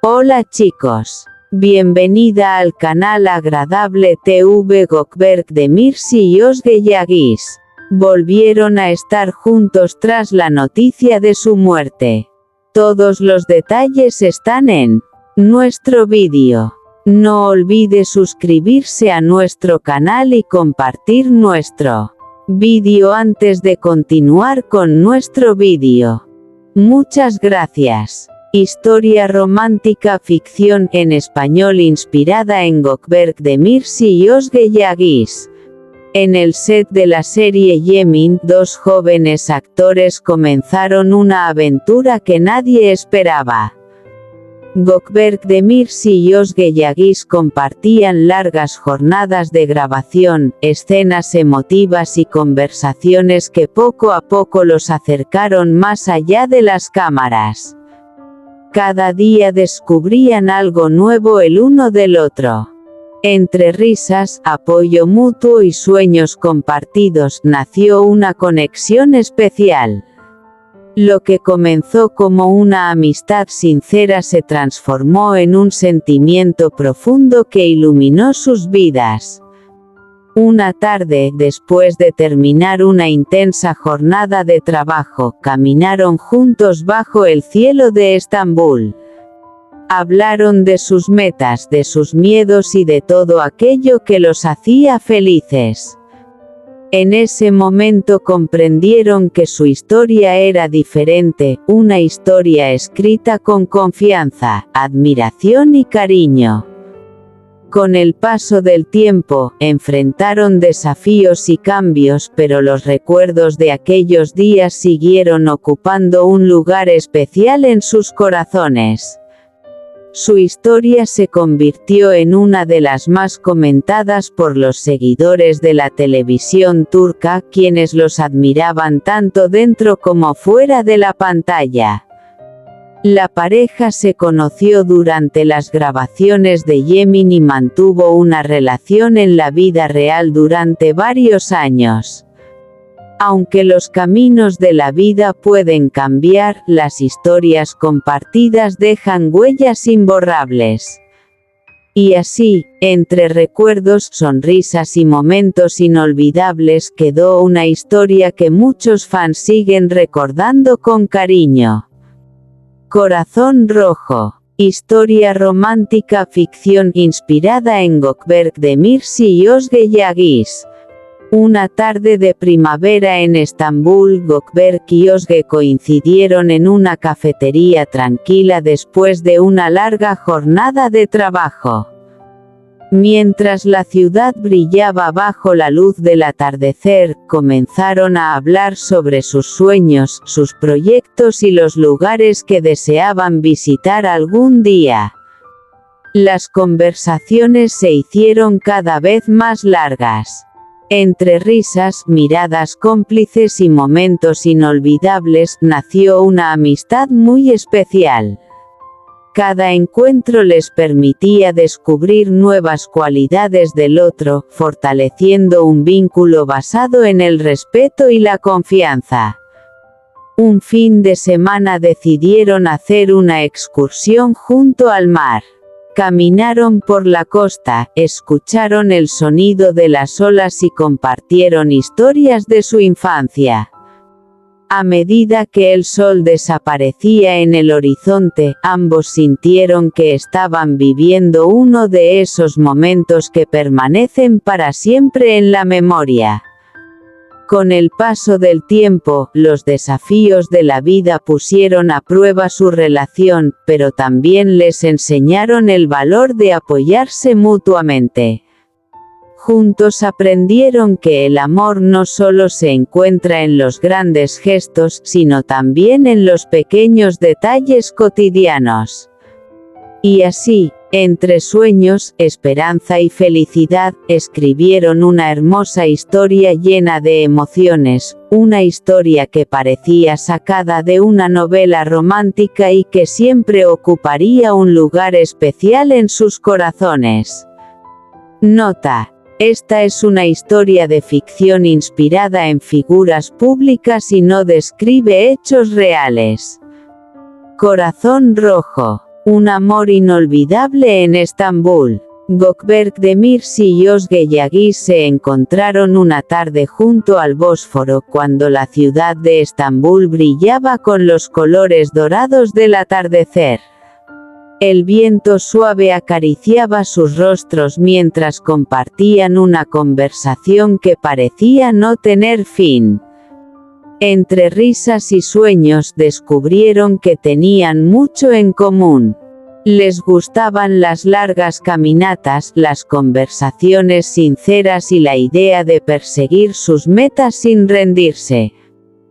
Hola chicos. Bienvenida al canal Agradable TV. Gökberk Demirci y Özge Yağız volvieron a estar juntos tras la noticia de su muerte. Todos los detalles están en nuestro vídeo. No olvide suscribirse a nuestro canal y compartir nuestro vídeo antes de continuar con nuestro vídeo. Muchas gracias. Historia romántica ficción en español inspirada en Gökberk Demirci y Özge Yağız. En el set de la serie Yemin, dos jóvenes actores comenzaron una aventura que nadie esperaba. Gökberk Demirci y Özge Yağız compartían largas jornadas de grabación, escenas emotivas y conversaciones que poco a poco los acercaron más allá de las cámaras. Cada día descubrían algo nuevo el uno del otro. Entre risas, apoyo mutuo y sueños compartidos, nació una conexión especial. Lo que comenzó como una amistad sincera se transformó en un sentimiento profundo que iluminó sus vidas. Una tarde, después de terminar una intensa jornada de trabajo, caminaron juntos bajo el cielo de Estambul. Hablaron de sus metas, de sus miedos y de todo aquello que los hacía felices. En ese momento comprendieron que su historia era diferente, una historia escrita con confianza, admiración y cariño. Con el paso del tiempo, enfrentaron desafíos y cambios, pero los recuerdos de aquellos días siguieron ocupando un lugar especial en sus corazones. Su historia se convirtió en una de las más comentadas por los seguidores de la televisión turca, quienes los admiraban tanto dentro como fuera de la pantalla. La pareja se conoció durante las grabaciones de Yemin y mantuvo una relación en la vida real durante varios años. Aunque los caminos de la vida pueden cambiar, las historias compartidas dejan huellas imborrables. Y así, entre recuerdos, sonrisas y momentos inolvidables, quedó una historia que muchos fans siguen recordando con cariño. Corazón Rojo. Historia romántica ficción inspirada en Gökberk Demirci y Özge Yağız. Una tarde de primavera en Estambul, Gökberk y Özge coincidieron en una cafetería tranquila después de una larga jornada de trabajo. Mientras la ciudad brillaba bajo la luz del atardecer, comenzaron a hablar sobre sus sueños, sus proyectos y los lugares que deseaban visitar algún día. Las conversaciones se hicieron cada vez más largas. Entre risas, miradas cómplices y momentos inolvidables, nació una amistad muy especial. Cada encuentro les permitía descubrir nuevas cualidades del otro, fortaleciendo un vínculo basado en el respeto y la confianza. Un fin de semana decidieron hacer una excursión junto al mar. Caminaron por la costa, escucharon el sonido de las olas y compartieron historias de su infancia. A medida que el sol desaparecía en el horizonte, ambos sintieron que estaban viviendo uno de esos momentos que permanecen para siempre en la memoria. Con el paso del tiempo, los desafíos de la vida pusieron a prueba su relación, pero también les enseñaron el valor de apoyarse mutuamente. Juntos aprendieron que el amor no solo se encuentra en los grandes gestos, sino también en los pequeños detalles cotidianos. Y así, entre sueños, esperanza y felicidad, escribieron una hermosa historia llena de emociones, una historia que parecía sacada de una novela romántica y que siempre ocuparía un lugar especial en sus corazones. Nota: esta es una historia de ficción inspirada en figuras públicas y no describe hechos reales. Corazón Rojo. Un amor inolvidable en Estambul. Gökberk Demirci y Özge Yağız se encontraron una tarde junto al Bósforo cuando la ciudad de Estambul brillaba con los colores dorados del atardecer. El viento suave acariciaba sus rostros mientras compartían una conversación que parecía no tener fin. Entre risas y sueños descubrieron que tenían mucho en común. Les gustaban las largas caminatas, las conversaciones sinceras y la idea de perseguir sus metas sin rendirse.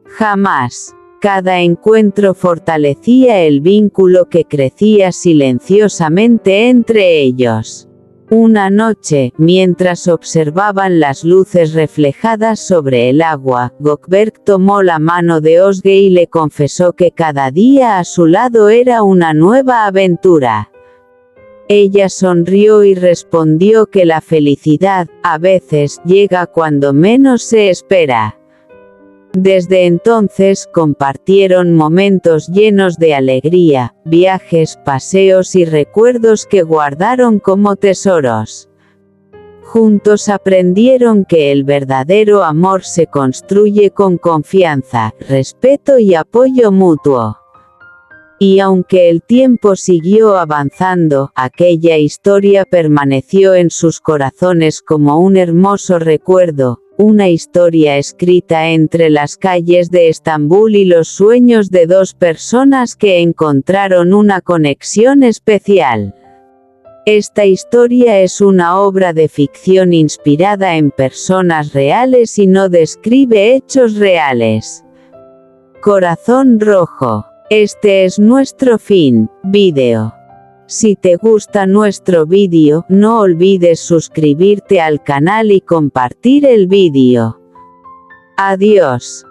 Jamás. Cada encuentro fortalecía el vínculo que crecía silenciosamente entre ellos. Una noche, mientras observaban las luces reflejadas sobre el agua, Gökberk tomó la mano de Özge y le confesó que cada día a su lado era una nueva aventura. Ella sonrió y respondió que la felicidad, a veces, llega cuando menos se espera. Desde entonces compartieron momentos llenos de alegría, viajes, paseos y recuerdos que guardaron como tesoros. Juntos aprendieron que el verdadero amor se construye con confianza, respeto y apoyo mutuo. Y aunque el tiempo siguió avanzando, aquella historia permaneció en sus corazones como un hermoso recuerdo. Una historia escrita entre las calles de Estambul y los sueños de dos personas que encontraron una conexión especial. Esta historia es una obra de ficción inspirada en personas reales y no describe hechos reales. Corazón rojo. Este es nuestro fin, vídeo. Si te gusta nuestro vídeo, no olvides suscribirte al canal y compartir el vídeo. Adiós.